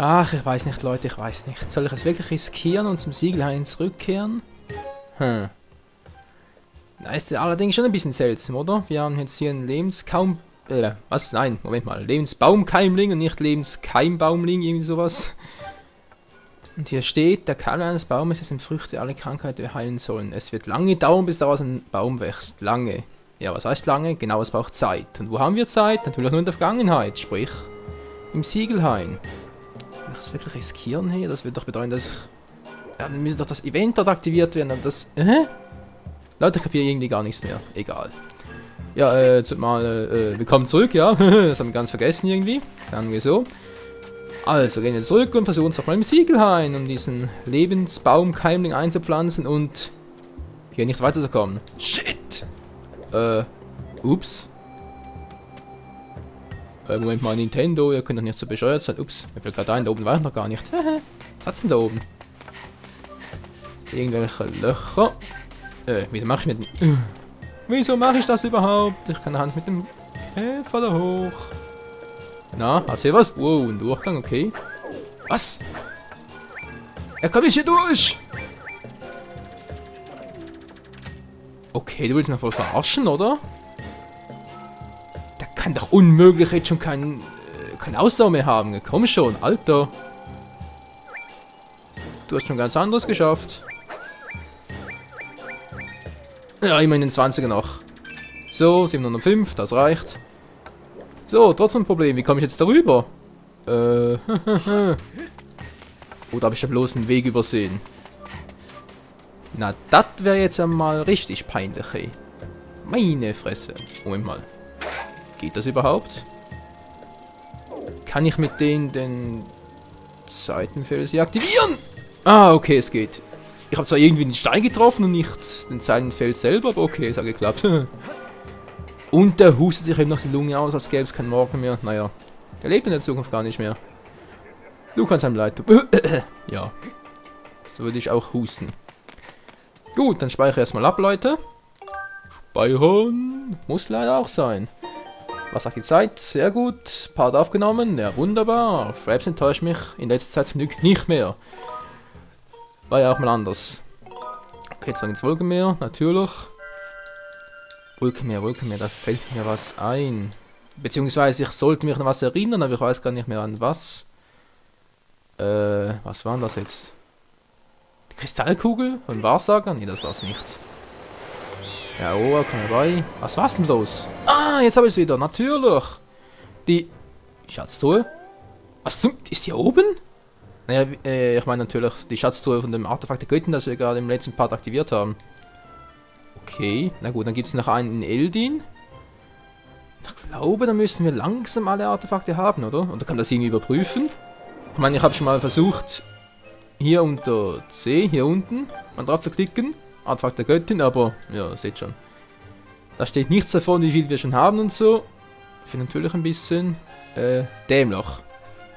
Ach, ich weiß nicht, Leute, ich weiß nicht. Soll ich es wirklich riskieren und zum Siegelhain zurückkehren? Hm. Na, ist ja allerdings schon ein bisschen seltsam, oder? Wir haben jetzt hier einen was? Nein, Moment mal. Lebensbaumkeimling und nicht Lebenskeimbaumling, irgendwie sowas. Und hier steht, der Kern eines Baumes sind Früchte, alle Krankheiten heilen sollen. Es wird lange dauern, bis daraus ein Baum wächst. Lange. Ja, was heißt lange? Genau, es braucht Zeit. Und wo haben wir Zeit? Natürlich nur in der Vergangenheit, sprich im Siegelhain. Will ich das wirklich riskieren hier? Das wird doch bedeuten, dass ich... Ja, dann müsste doch das Event dort aktiviert werden, aber das... Leute, ich kapiere irgendwie gar nichts mehr. Egal. Ja, willkommen zurück, ja. Das haben wir ganz vergessen irgendwie. Dann wir so. Also, gehen wir zurück und versuchen es doch mal im Siegelhain, um diesen Lebensbaumkeimling einzupflanzen und hier nicht weiterzukommen. Shit! Ups. Moment mal, Nintendo, ihr könnt doch nicht so bescheuert sein. Ups, mir fällt gerade ein, da oben war ich noch gar nicht. Was hat's denn da oben? Irgendwelche Löcher. Wieso mache ich mit dem... Wieso mache ich das überhaupt? Ich kann die Hand mit dem... Faller hoch. Na, hast du hier was? Wow, ein Durchgang, okay. Was? Er kommt nicht hier durch! Okay, du willst mich wohl verarschen, oder? Der kann doch unmöglich jetzt schon kein Ausdauer mehr haben. Komm schon, Alter. Du hast schon ganz anderes geschafft. Ja, immerhin den 20er noch. So, 705, das reicht. So, trotzdem ein Problem. Wie komme ich jetzt darüber? Oder habe ich ja bloß einen Weg übersehen? Na, das wäre jetzt einmal richtig peinlich, ey. Meine Fresse. Moment mal. Geht das überhaupt? Kann ich mit denen den Seitenfels hier aktivieren? Ah, okay, es geht. Ich habe zwar irgendwie den Stein getroffen und nicht den Seitenfels selber, aber okay, es hat geklappt. Und der hustet sich eben noch die Lunge aus, als gäbe es keinen Morgen mehr. Naja, der lebt in der Zukunft gar nicht mehr. Du kannst einem leid tun. Ja, so würde ich auch husten. Gut, dann speichere erstmal ab, Leute. Speichern muss leider auch sein. Was sagt die Zeit? Sehr gut. Part aufgenommen. Ja, wunderbar. Fraps enttäuscht mich in letzter Zeit zum Glück nicht mehr. War ja auch mal anders. Okay, jetzt noch ins Wolkenmeer, natürlich. Wolkenmeer, da fällt mir was ein. Beziehungsweise ich sollte mich an was erinnern, aber ich weiß gar nicht mehr an was. Was war denn das jetzt? Die Kristallkugel von Wahrsager? Nee, das war's nicht. Ja, oh, komm herbei. Was war's denn bloß? Ah, jetzt habe ich es wieder, natürlich. Die Schatztruhe. Was zum... Ist die oben? Naja, ich meine natürlich die Schatztruhe von dem Artefakt der Göttin, das wir gerade im letzten Part aktiviert haben. Okay, na gut, dann gibt es noch einen in Eldin. Ich glaube, da müssen wir langsam alle Artefakte haben, oder? Und da kann das irgendwie überprüfen. Ich meine, ich habe schon mal versucht, hier unter C, hier unten, mal drauf zu klicken. Artefakt der Göttin, aber, ja, seht schon. Da steht nichts davon, wie viel wir schon haben und so. Ich finde natürlich ein bisschen, dämlich.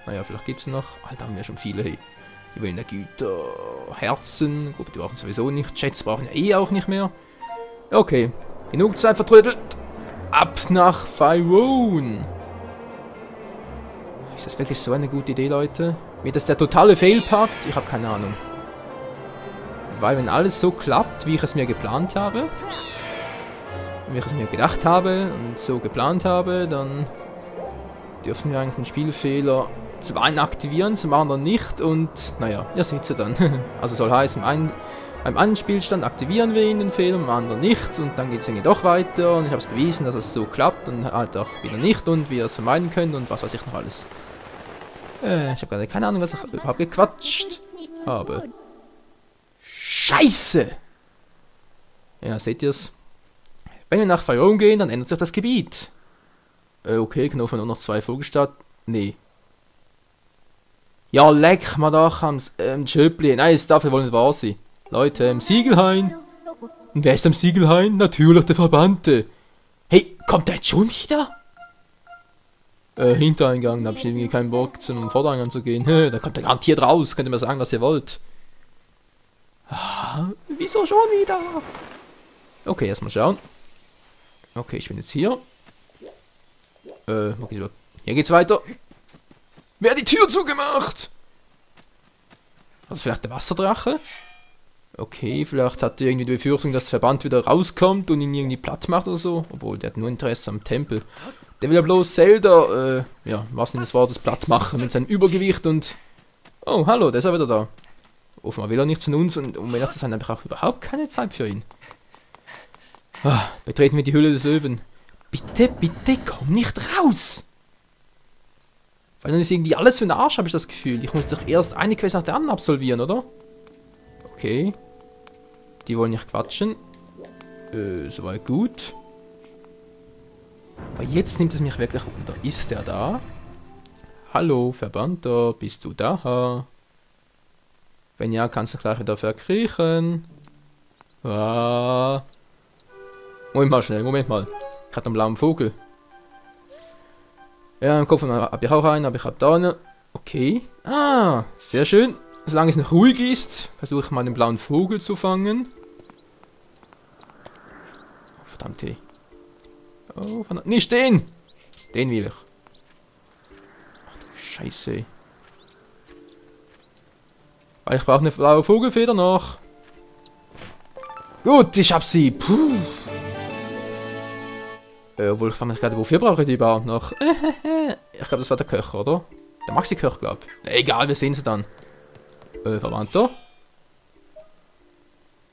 Naja, vielleicht gibt es noch. Alter, haben wir schon viele, hey. Über Energiegüter, Herzen, gut, die brauchen sowieso nicht. Schätze brauchen ja eh auch nicht mehr. Okay, genug Zeit vertrödelt. Ab nach Faerûn. Ist das wirklich so eine gute Idee, Leute? Wird das der totale Fail-Part? Ich habe keine Ahnung. Weil wenn alles so klappt, wie ich es mir geplant habe, wie ich es mir gedacht habe und so geplant habe, dann dürfen wir eigentlich den Spielfehler zum einen aktivieren, zum anderen nicht und naja, ihr seht ja dann. Also soll heißen, beim einen Spielstand aktivieren wir ihn, den Fehler, beim anderen nicht und dann geht es irgendwie doch weiter und ich habe es bewiesen, dass es so klappt und halt auch wieder nicht und wie ihr es vermeiden könnt und was weiß ich noch alles. Ich habe gerade keine Ahnung, was ich überhaupt gequatscht habe. Scheiße! Ja, seht ihr's? Wenn wir nach Faerûn gehen, dann ändert sich das Gebiet. Okay, Knochen nur noch 2 vorgestartet. Nee. Ja, leck mal doch am Schöppli. Nein, das dafür wollen nicht wahr sein. Leute, im Siegelhain. Und wer ist am Siegelhain? Natürlich der Verbannte. Hey, kommt der jetzt schon wieder? Hintereingang, da habe ich irgendwie keinen Bock zum Vordereingang zu gehen. Da kommt er garantiert raus, könnt ihr mir sagen, was ihr wollt. Ah, wieso schon wieder? Okay, erstmal schauen. Okay, ich bin jetzt hier. Okay, hier geht's weiter. Wer hat die Tür zugemacht? Also vielleicht der Wasserdrache? Okay, vielleicht hat er irgendwie die Befürchtung, dass der Verband wieder rauskommt und ihn irgendwie platt macht oder so. Obwohl, der hat nur Interesse am Tempel. Der will ja bloß Zelda, ja, was denn das Wort, das platt machen mit seinem Übergewicht und... Oh, hallo, der ist ja wieder da. Offenbar will er nichts von uns und um ehrlich zu sein, habe ich auch überhaupt keine Zeit für ihn. Ah, betreten wir die Hülle des Löwen. Bitte, bitte, komm nicht raus! Weil dann ist irgendwie alles für den Arsch, habe ich das Gefühl. Ich muss doch erst eine Quest nach der anderen absolvieren, oder? Okay. Die wollen nicht quatschen. Soweit gut. Aber jetzt nimmt es mich wirklich unter. Ist der da? Hallo, Verbannter, bist du da? Wenn ja, kannst du gleich wieder verkriechen. Ah. Moment mal schnell, Moment mal. Ich hatte einen blauen Vogel. Ja, im Kopf habe ich auch einen, aber ich habe da einen. Okay. Ah, sehr schön. Solange es noch ruhig ist, versuche ich mal den blauen Vogel zu fangen. Oh, verdammt, hey. Oh, verdammt. Nicht den! Den will ich. Ach du Scheiße. Weil ich brauche eine blaue Vogelfeder noch. Gut, ich hab sie. Puh. Obwohl, ich frage mich gerade, wofür brauche ich die überhaupt noch? Ich glaube, das war der Köcher, oder? Der Maxi-Köcher, glaube ich. Egal, wir sehen sie dann. Verwandter.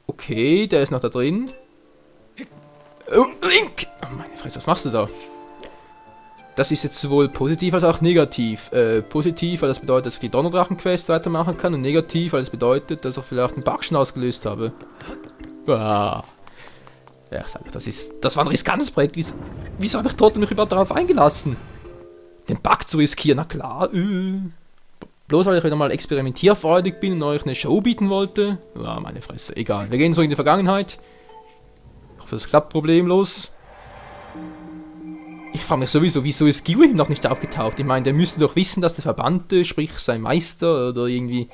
Okay, der ist noch da drin. Oh, Link! Oh, meine Fresse, was machst du da? Das ist jetzt sowohl positiv als auch negativ. Positiv, weil das bedeutet, dass ich die Donnerdrachen-Quest weitermachen kann. Und negativ, weil das bedeutet, dass ich vielleicht einen Bug schon ausgelöst habe. Ah. Ja, ich sage, das war ein riskantes Projekt. Wieso habe ich trotzdem mich überhaupt darauf eingelassen? Den Bug zu riskieren, na klar. Bloß weil ich wieder mal experimentierfreudig bin und euch eine Show bieten wollte. Ja, meine Fresse, egal. Wir gehen so in die Vergangenheit. Ich hoffe, das klappt problemlos. Ich frage mich sowieso, wieso ist Gilwim noch nicht aufgetaucht? Ich meine, der müsste doch wissen, dass der Verbannte, sprich sein Meister oder irgendwie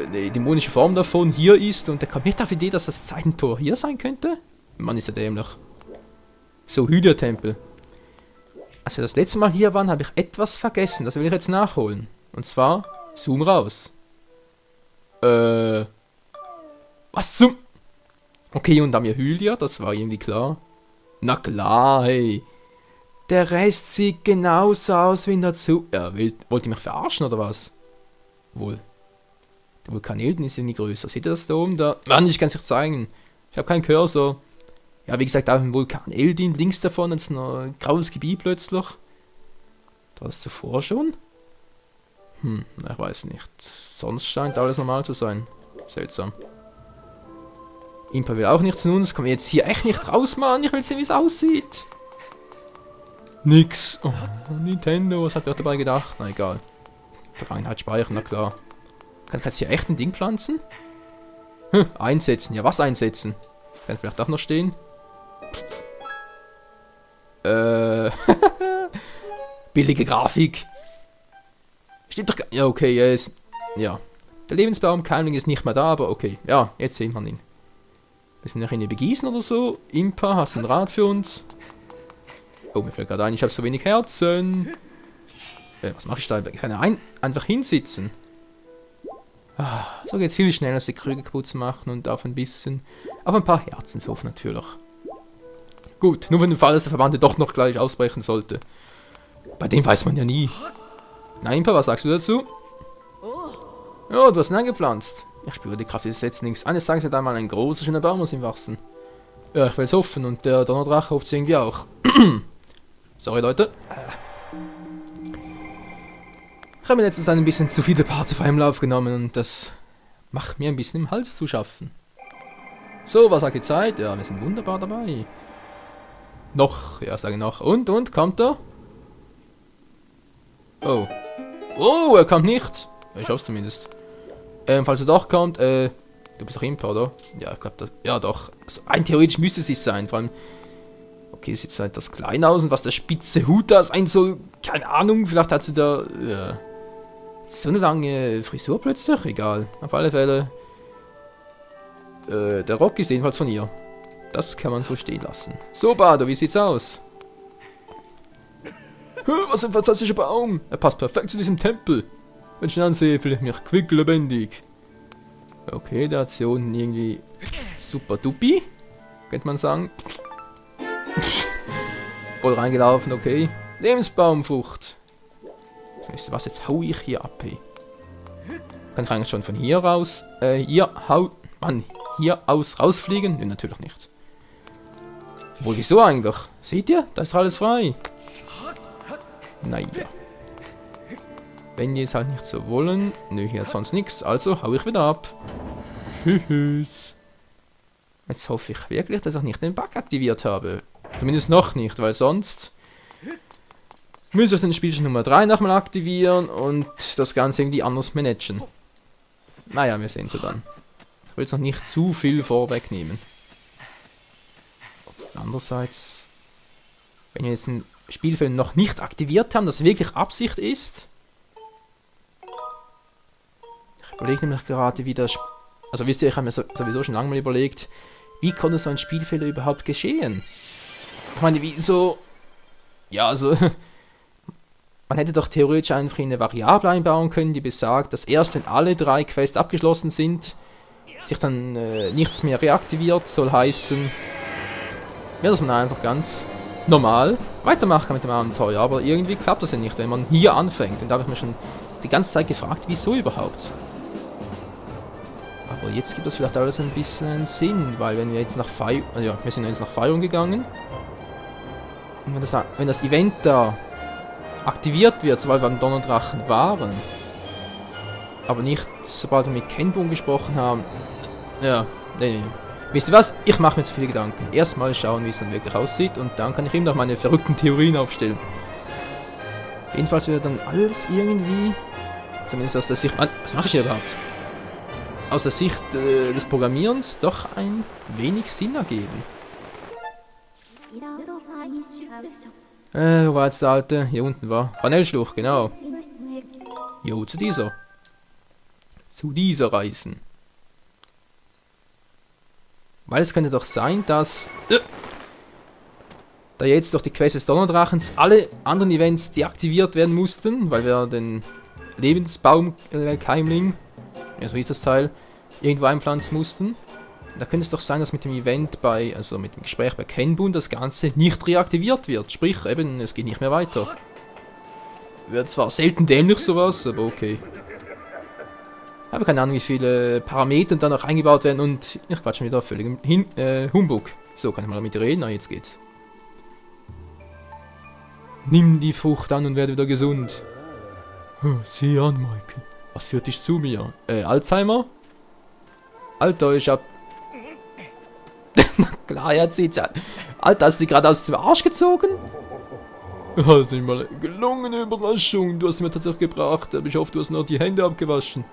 eine dämonische Form davon hier ist und der kommt nicht auf die Idee, dass das Zeitentor hier sein könnte? Mann, ist er dämlich. So, Hylia-Tempel. Als wir das letzte Mal hier waren, habe ich etwas vergessen. Das will ich jetzt nachholen. Und zwar, zoom raus. Was zum... Okay, und dann haben wir Hylia, das war irgendwie klar. Na klar, hey. Der Rest sieht genauso aus wie in der Ja, wollt ihr mich verarschen oder was? Wohl. Der Vulkan Elden ist irgendwie größer. Seht ihr das da oben? Da. Mann, ich kann es euch zeigen. Ich habe keinen Cursor. Ja, wie gesagt, auf dem Vulkan Elden, links davon ist ein graues Gebiet plötzlich. Da war das zuvor schon? Ich weiß nicht. Sonst scheint alles normal zu sein. Seltsam. Impa will auch nichts von uns. Kommen wir jetzt hier echt nicht raus, Mann? Ich will sehen, wie es aussieht. Nix. Oh, Nintendo, was habt ihr dabei gedacht? Na egal. Vergangenheit speichern, na klar. Kann ich jetzt hier echt ein Ding pflanzen? Einsetzen. Ja, was einsetzen? Kann vielleicht auch noch stehen. Billige Grafik. Stimmt doch gar... Ja, okay, ja. Der Lebensbaumkeimling ist nicht mehr da, aber okay. Ja, jetzt sehen wir ihn. Müssen wir noch ihn begießen oder so? Impa, hast du ein Rad für uns? Oh, mir fällt gerade ein, ich habe so wenig Herzen. Was mache ich da? Ich kann einfach hinsitzen. So geht es viel schneller, als die Krüge kaputt zu machen und auf ein paar Herzen zu hoffen natürlich. Gut, nur für den Fall, dass der Verband doch noch gleich ausbrechen sollte. Bei dem weiß man ja nie. Na, Impa, was sagst du dazu? Ja, du hast ihn eingepflanzt. Ich spüre die Kraft dieses Setzlings. Eines Tages wird einmal ein großer, schöner Baum aus ihm wachsen. Ja, ich will es hoffen und der Donnerdrache hofft es irgendwie auch. Sorry, Leute. Ich habe mir letztens ein bisschen zu viele Parts auf einem Lauf genommen und das macht mir ein bisschen im Hals zu schaffen. So, was sagt die Zeit? Ja, wir sind wunderbar dabei. Noch, ja, sage noch. Und, kommt er? Oh. Oh, er kommt nicht. Ich hoffe es zumindest. Falls er doch kommt, du bist doch Impa, oder? Ja, ich glaube, das... Ja, doch. Also, theoretisch müsste es sein, vor allem... Okay, sieht halt das klein aus und was der spitze Hut da sein soll, keine Ahnung, vielleicht hat sie da... so eine lange Frisur plötzlich, egal. Auf alle Fälle... der Rock ist jedenfalls von ihr. Das kann man so stehen lassen. So, Bado, wie sieht's aus? Was ein fantastischer Baum! Er passt perfekt zu diesem Tempel. Wenn ich ihn ansehe, fühle ich mich quicklebendig. Okay, der hat hier unten irgendwie super dupi, könnte man sagen. Voll reingelaufen, okay. Lebensbaumfrucht. Weißt du was, jetzt hau ich hier ab, hey. Kann ich eigentlich schon von hier raus, hier aus rausfliegen? Ne, natürlich nicht. Wohl, wieso eigentlich? Seht ihr? Da ist alles frei. Naja. Wenn die es halt nicht so wollen. Nö, hier hat sonst nichts. Also hau ich wieder ab. Tschüss. Jetzt hoffe ich wirklich, dass ich nicht den Bug aktiviert habe. Zumindest noch nicht, weil sonst müsste ich den Spielchen Nummer 3 nochmal aktivieren und das Ganze irgendwie anders managen. Naja, wir sehen sie dann. Ich will jetzt noch nicht zu viel vorwegnehmen. Andererseits, wenn wir jetzt ein Spielfeld noch nicht aktiviert haben, das wirklich Absicht ist. Ich überlege nämlich gerade, wie das... Also wisst ihr, ich habe mir sowieso schon lange mal überlegt, wie konnte so ein Spielfehler überhaupt geschehen? Ich meine, wieso... Ja, also... Man hätte doch theoretisch einfach eine Variable einbauen können, die besagt, dass erst wenn alle 3 Quests abgeschlossen sind, sich dann nichts mehr reaktiviert, soll heißen... Ja, dass man einfach ganz normal weitermachen kann mit dem Abenteuer. Aber irgendwie klappt das ja nicht, wenn man hier anfängt. Und da habe ich mich schon die ganze Zeit gefragt, wieso überhaupt? Aber jetzt gibt es vielleicht alles ein bisschen Sinn, weil wenn wir jetzt nach Faerûn... Ja, wir sind jetzt nach Faerûn gegangen. Und wenn das Event da aktiviert wird, sobald wir beim Donnerdrachen waren, aber nicht sobald wir mit Kenbun gesprochen haben... Ja, nee. Wisst ihr was? Ich mache mir zu viele Gedanken. Erstmal schauen, wie es dann wirklich aussieht und dann kann ich ihm noch meine verrückten Theorien aufstellen. Jedenfalls wird dann alles irgendwie, zumindest aus der Sicht... Was mache ich hier überhaupt? Aus der Sicht des Programmierens doch ein wenig Sinn ergeben. Wo war jetzt der alte? Hier unten war. Panelschlucht, genau. Jo, zu dieser. Zu dieser Reisen. Weil es könnte doch sein, dass... da jetzt durch die Quest des Donnerdrachens alle anderen Events deaktiviert werden mussten, weil wir den Lebensbaum-Keimling, ja so hieß das Teil, irgendwo einpflanzen mussten. Da könnte es doch sein, dass mit dem Event also mit dem Gespräch bei Kenbun das Ganze nicht reaktiviert wird. Sprich, eben, es geht nicht mehr weiter. Wird zwar selten dämlich sowas, aber okay. Ich habe keine Ahnung, wie viele Parameter dann noch eingebaut werden und ich quatsche wieder völlig Humbug. So, kann ich mal mit dir reden? Ah, jetzt geht's. Nimm die Frucht an und werde wieder gesund. Sieh an, Michael. Was führt dich zu mir? Alzheimer? Alter, ich hab... Na klar, er zieht's an. Alter, hast du die gerade aus dem Arsch gezogen? Das ist mal eine gelungene Überraschung. Du hast mir tatsächlich gebracht, aber ich hoffe, du hast noch die Hände abgewaschen.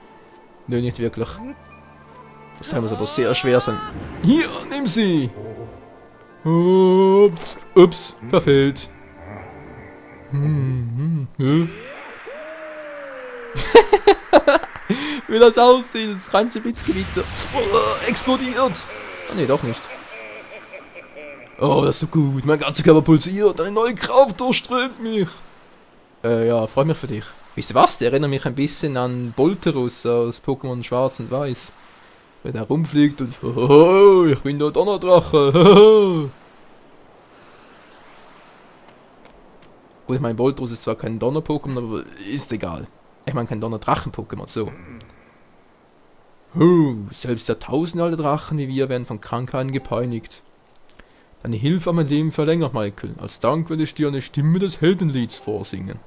Nö, nicht wirklich. Das muss aber sehr schwer sein. Hier, nimm sie! Ups, verfehlt. Wie das aussieht, das ganze Blitzgewitter explodiert. Ah ne, doch nicht. Oh, das ist so gut. Mein ganzer Körper pulsiert. Eine neue Kraft durchströmt mich. Ja, freue mich für dich. Wisst ihr was? Der erinnert mich ein bisschen an Bolterus aus Pokémon Schwarz und Weiß. Wenn er rumfliegt und... Oh, ich bin der Donnerdrache. Gut, ich meine, Bolterus ist zwar kein Donner-Pokémon, aber ist egal. Ich meine, kein Donnerdrachen-Pokémon, so. Selbst der tausende Drachen wie wir werden von Krankheiten gepeinigt. Deine Hilfe an mein Leben verlängert, Michael. Als Dank werde ich dir eine Stimme des Heldenlieds vorsingen.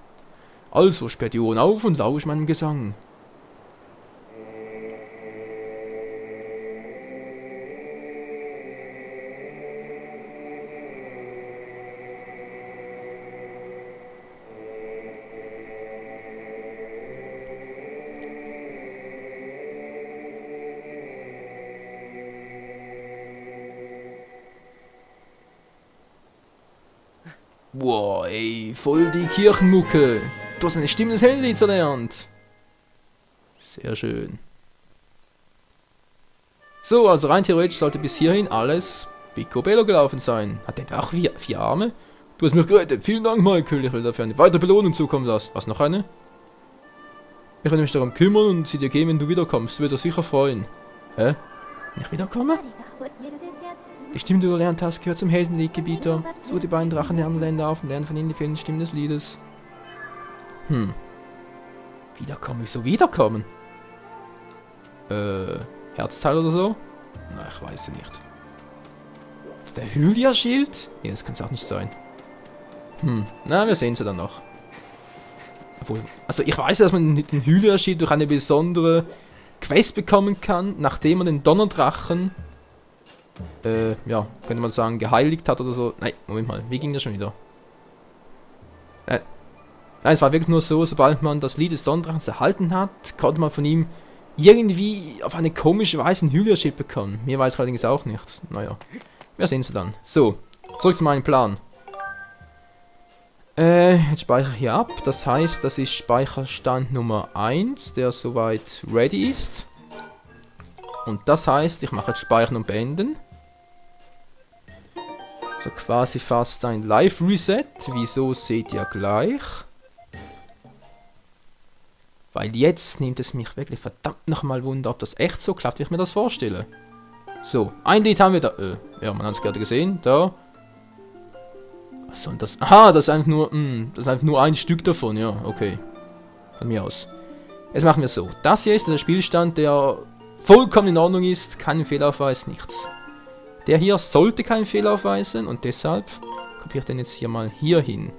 Also sperrt die Ohren auf und lausch meinem Gesang. Wow, ey, voll die Kirchenmucke. Du hast eine Stimme des Heldenlieds erlernt. Sehr schön. So, also rein theoretisch sollte bis hierhin alles picobello gelaufen sein. Hat der auch 4 Arme? Du hast mich gerettet. Vielen Dank, Michael. Ich will dafür eine weitere Belohnung zukommen lassen. Was, noch eine? Ich werde mich darum kümmern und sie dir geben, wenn du wiederkommst. Du wirst dich sicher freuen. Hä? Wenn ich wiederkomme? Die Stimme, die du gelernt hast, gehört zum Heldenliedgebieter. So die beiden Drachen lernen Länder auf und lernen von ihnen die fehlenden Stimmen des Liedes. Wiederkommen? Wieso wiederkommen? Herzteil oder so? Na, ich weiß es nicht. Ist der Hylia-Schild? Nee, das kann es auch nicht sein. Na, wir sehen sie dann noch. Obwohl, also ich weiß, dass man den Hylia-Schild durch eine besondere Quest bekommen kann, nachdem man den Donnerdrachen, ja, könnte man sagen, geheiligt hat oder so. Nein, Moment mal, wie ging das schon wieder? Nein, es war wirklich nur so, sobald man das Lied des Donnerdrachens erhalten hat, konnte man von ihm irgendwie auf eine komische Weise ein Hylia-Schild bekommen. Mir weiß allerdings auch nicht. Naja, wir sehen sie dann. So, zurück zu meinem Plan. Jetzt speichere ich hier ab. Das heißt, das ist Speicherstand Nummer 1, der soweit ready ist. Und das heißt, ich mache jetzt Speichern und Beenden. So quasi fast ein Live-Reset. Wieso, seht ihr gleich. Weil jetzt nimmt es mich wirklich verdammt nochmal Wunder, ob das echt so klappt, wie ich mir das vorstelle. So, ein Lied haben wir da. Ja, man hat es gerade gesehen. Da. Was soll das? Aha, das ist einfach nur, das ist einfach nur ein Stück davon, ja, okay. Von mir aus. Jetzt machen wir so. Das hier ist der Spielstand, der vollkommen in Ordnung ist, kein Fehlaufweis, nichts. Der hier sollte keinen Fehler aufweisen und deshalb kopiere ich den jetzt hier mal hier hin.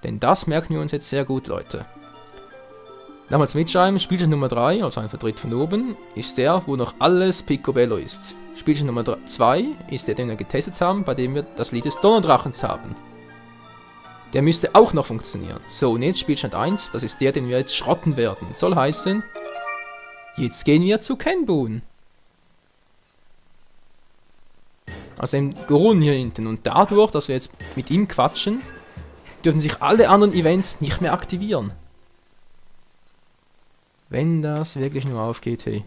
Denn das merken wir uns jetzt sehr gut, Leute. Nochmals mitschreiben, Spielstand Nummer 3, also einfach dritt von oben, ist der, wo noch alles Picobello ist. Spielstand Nummer 2 ist der, den wir getestet haben, bei dem wir das Lied des Donnerdrachens haben. Der müsste auch noch funktionieren. So, und jetzt Spielstand 1, das ist der, den wir jetzt schrotten werden. Soll heißen, jetzt gehen wir zu Kenbun. Also dem Gurun hier hinten. Und dadurch, dass wir jetzt mit ihm quatschen, dürfen sich alle anderen Events nicht mehr aktivieren. Wenn das wirklich nur aufgeht, hey.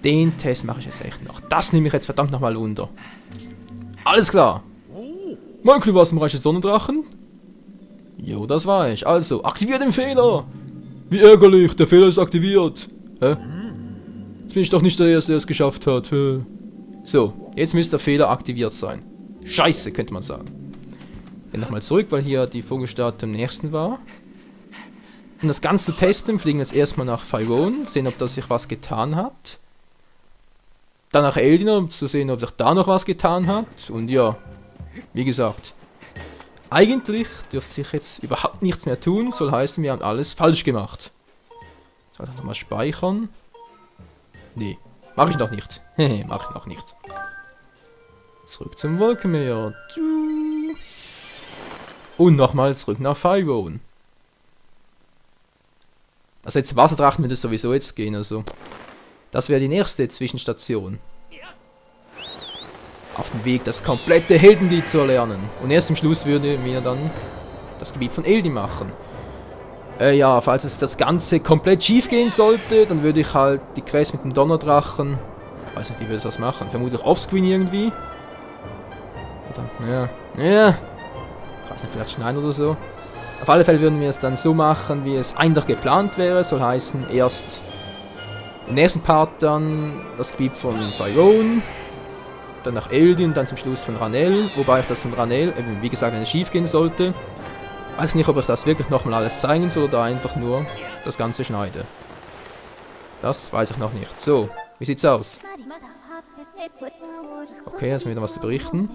Den Test mache ich jetzt echt noch. Das nehme ich jetzt verdammt nochmal unter. Alles klar. Michael, du warst im Reich des Donnerdrachen? Jo, das war ich. Also, aktiviere den Fehler. Wie ärgerlich, der Fehler ist aktiviert. Hä? Jetzt bin ich doch nicht der Erste, der es geschafft hat. Hä? So, jetzt müsste der Fehler aktiviert sein. Scheiße, könnte man sagen. Gehen nochmal zurück, weil hier die Vogelstadt am nächsten war. Um das Ganze zu testen, fliegen wir jetzt erstmal nach Phyrone, sehen, ob da sich was getan hat. Dann nach Eldina, um zu sehen, ob sich da noch was getan hat. Und ja, wie gesagt, eigentlich dürfte sich jetzt überhaupt nichts mehr tun. Soll heißen, wir haben alles falsch gemacht. Ich soll nochmal speichern. Nee, mache ich noch nicht. Hehe, mache ich noch nicht. Zurück zum Wolkenmeer. Und nochmal zurück nach Phyrone. Also jetzt Wasserdrachen wird es sowieso jetzt gehen, also. Das wäre die nächste Zwischenstation. Auf dem Weg, das komplette Heldenlied zu erlernen. Und erst im Schluss würde mir dann das Gebiet von Eldin machen. Ja, falls es das Ganze komplett schief gehen sollte, dann würde ich halt die Quest mit dem Donnerdrachen... Ich weiß nicht, wie wir das machen. Vermutlich offscreen irgendwie. Oder, ja. Ich weiß nicht, vielleicht schneiden oder so. Auf alle Fälle würden wir es dann so machen, wie es eigentlich geplant wäre. Soll heißen, erst im nächsten Part dann das Gebiet von Phyrone, dann nach Eldin, dann zum Schluss von Ranel. Wobei ich das von Ranel, eben wie gesagt, wenn es schief gehen sollte. Weiß nicht, ob ich das wirklich nochmal alles zeigen soll oder einfach nur das Ganze schneide. Das weiß ich noch nicht. So, wie sieht's aus? Okay, jetzt haben wir wieder was zu berichten.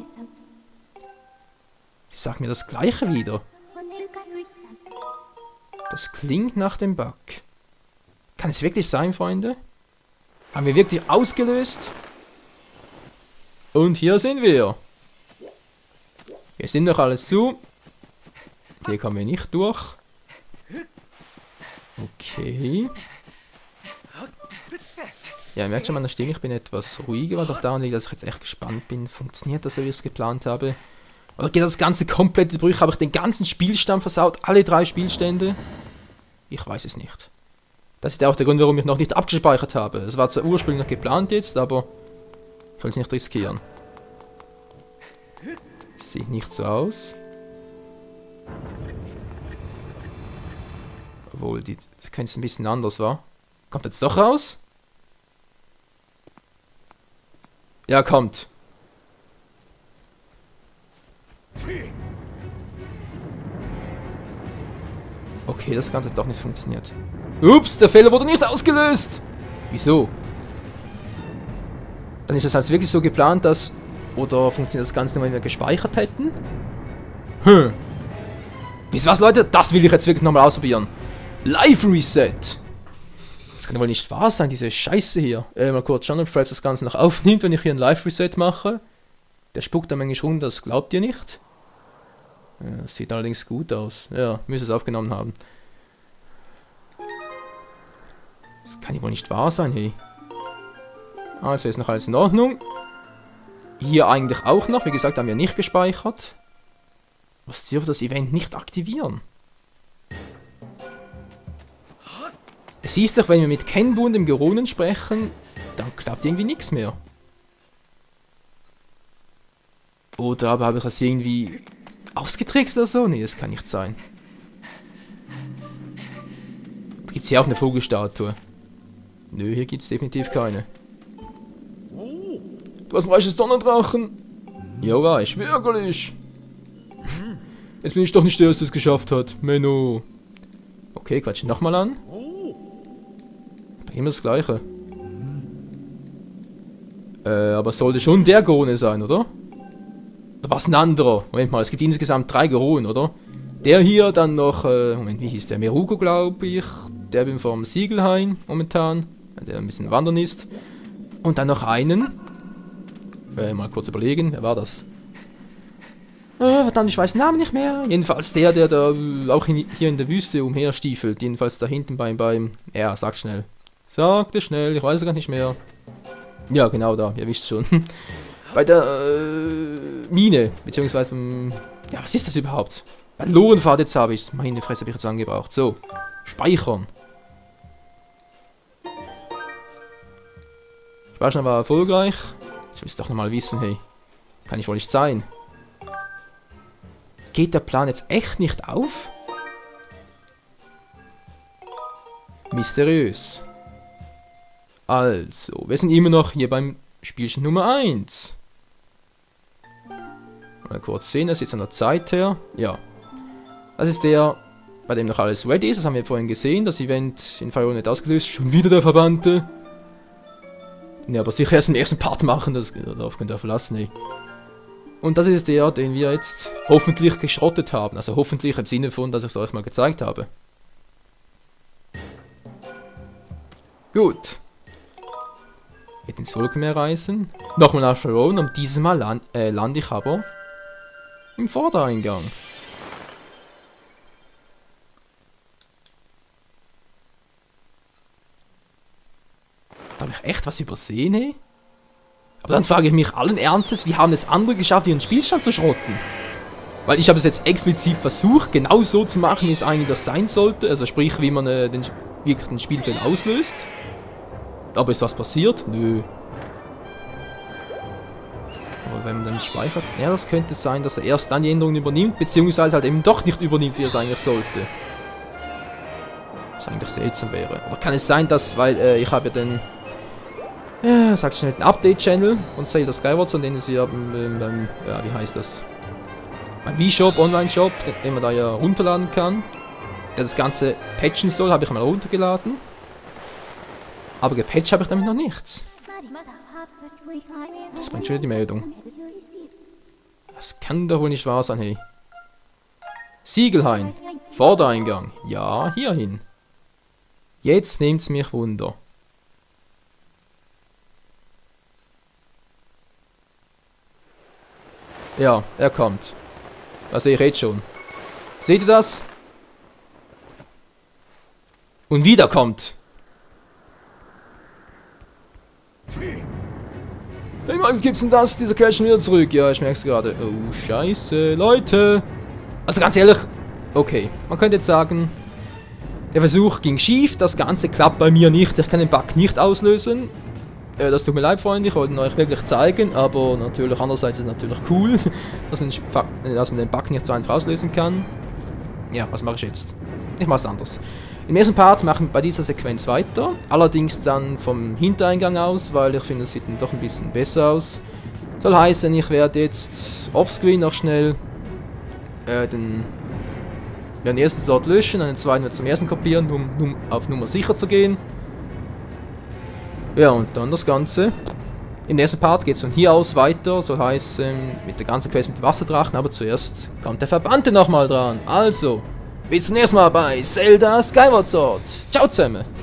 Sie sagt mir das gleiche wieder. Das klingt nach dem Bug. Kann es wirklich sein, Freunde? Haben wir wirklich ausgelöst? Und hier sind wir. Hier sind noch alles zu. Hier kommen wir nicht durch. Okay. Ja, ihr merkt schon an der Stimme, ich bin etwas ruhiger, was auch daran liegt, dass ich jetzt echt gespannt bin. Funktioniert das so, wie ich es geplant habe? Oder geht das Ganze komplett in die Brüche? Habe ich den ganzen Spielstand versaut? Alle 3 Spielstände? Ich weiß es nicht. Das ist ja auch der Grund, warum ich noch nicht abgespeichert habe. Es war zwar ursprünglich noch geplant jetzt, aber... Ich will es nicht riskieren. Sieht nicht so aus. Obwohl, das könnte ein bisschen anders, war. Kommt jetzt doch raus? Ja, kommt. Okay, das Ganze hat doch nicht funktioniert. Ups, der Fehler wurde nicht ausgelöst. Wieso? Dann ist es halt wirklich so geplant, dass... Oder funktioniert das Ganze nur, wenn wir gespeichert hätten? Wisst ihr was, Leute? Das will ich jetzt wirklich nochmal ausprobieren. Live Reset. Das kann ja wohl nicht wahr sein, diese Scheiße hier. Mal kurz schauen, ob Fraps das Ganze noch aufnimmt, wenn ich hier ein Live Reset mache. Der spuckt da manchmal rum, das glaubt ihr nicht. Ja, das sieht allerdings gut aus. Ja, müsste es aufgenommen haben. Das kann ja wohl nicht wahr sein, hey. Also ist noch alles in Ordnung. Hier eigentlich auch noch. Wie gesagt, haben wir nicht gespeichert. Was dürfte das Event nicht aktivieren? Es hieß doch, wenn wir mit Kenbu und dem Geronen sprechen, dann klappt irgendwie nichts mehr. Oder aber habe ich das irgendwie ausgetrickst oder so? Nee, das kann nicht sein. Gibt es hier auch eine Vogelstatue? Nö, hier gibt es definitiv keine. Du hast ein reiches Donnerdrachen. Ja, weiß, wirklich. Jetzt bin ich doch nicht der, der es geschafft hat. Menno. Okay, quatsch ihn nochmal an. Bei ihm das gleiche. Aber es sollte schon der Gerone sein, oder? Oder was ein anderer? Moment mal, es gibt insgesamt 3 Geronen, oder? Der hier, dann noch, Moment, wie hieß der? Merugo, glaube ich. Der bin vom Siegelhain momentan. Der ein bisschen wandern ist. Und dann noch einen. Mal kurz überlegen, wer war das? Verdammt, ich weiß den Namen nicht mehr. Jedenfalls der da auch hier in der Wüste umherstiefelt. Jedenfalls da hinten beim... Ja, sag schnell. Sag das schnell, ich weiß es gar nicht mehr. Ja, genau da, ihr wisst schon. Bei der Mine, beziehungsweise beim... Ja, was ist das überhaupt? Bei der Lorenfahrt, jetzt habe ich es. Meine Fresse, habe ich jetzt angebraucht. So, speichern. Speichern war erfolgreich. Jetzt willst du doch nochmal wissen, hey. Kann ich wohl nicht sein. Geht der Plan jetzt echt nicht auf? Mysteriös. Also, wir sind immer noch hier beim Spielchen Nummer 1. Mal kurz sehen, das ist jetzt an der Zeit her. Ja. Das ist der, bei dem noch alles ready ist. Das haben wir vorhin gesehen. Das Event in Fire nicht ausgelöst. Schon wieder der Verbannte. Ja, aber sicher erst den ersten Part machen. Darauf könnt ihr verlassen, ey. Und das ist der, den wir jetzt hoffentlich geschrottet haben. Also hoffentlich im Sinne von, dass ich es euch mal gezeigt habe. Gut. Jetzt ins Wolkenmeer reisen. Nochmal nach Verona. Und dieses Mal lande ich aber im Vordereingang. Da habe ich echt was übersehen, hey? Aber dann frage ich mich allen Ernstes, wie haben es andere geschafft, ihren Spielstand zu schrotten? Weil ich habe es jetzt explizit versucht, genau so zu machen, wie es eigentlich das sein sollte. Also sprich, wie man wirklich den Spielfeld auslöst. Aber ist was passiert? Nö. Aber wenn man dann speichert, ja, das könnte sein, dass er erst dann die Änderungen übernimmt, beziehungsweise halt eben doch nicht übernimmt, wie er es eigentlich sollte. Was eigentlich seltsam wäre. Oder kann es sein, dass, weil ich habe ja den... Ja, sag schnell, den Update-Channel von Zelda Skyward, an den sie beim, ja, wie heißt das? Beim Wii-Shop, Online-Shop, den man da ja runterladen kann. Der das Ganze patchen soll, habe ich mal runtergeladen. Aber gepatcht habe ich damit noch nichts. Das bringt schon wieder die Meldung. Das kann doch wohl nicht wahr sein, hey. Siegelhain. Vordereingang. Ja, hierhin. Jetzt nehmt's mich Wunder. Ja, er kommt. Das sehe ich jetzt schon. Seht ihr das? Und wieder kommt. Hey Mann, gibt's denn das? Dieser Kerl schon wieder zurück. Ja, ich merk's gerade. Oh, scheiße. Leute. Also ganz ehrlich. Okay, man könnte jetzt sagen, der Versuch ging schief. Das Ganze klappt bei mir nicht. Ich kann den Bug nicht auslösen. Das tut mir leid, Freunde, ich wollte ihn euch wirklich zeigen, aber natürlich andererseits ist es natürlich cool, dass man den Bug nicht so einfach auslösen kann. Ja, was mache ich jetzt? Ich mache es anders. Im ersten Part machen wir bei dieser Sequenz weiter, allerdings dann vom Hintereingang aus, weil ich finde, es sieht dann doch ein bisschen besser aus. Soll heißen, ich werde jetzt offscreen noch schnell den ersten Slot löschen, dann den zweiten zum ersten kopieren, um auf Nummer sicher zu gehen. Ja, und dann das Ganze. Im nächsten Part geht es von hier aus weiter, so heißt mit der ganzen Quest mit den Wasserdrachen, aber zuerst kommt der Verbannte nochmal dran. Also, bis zum nächsten Mal bei Zelda Skyward Sword. Ciao zusammen!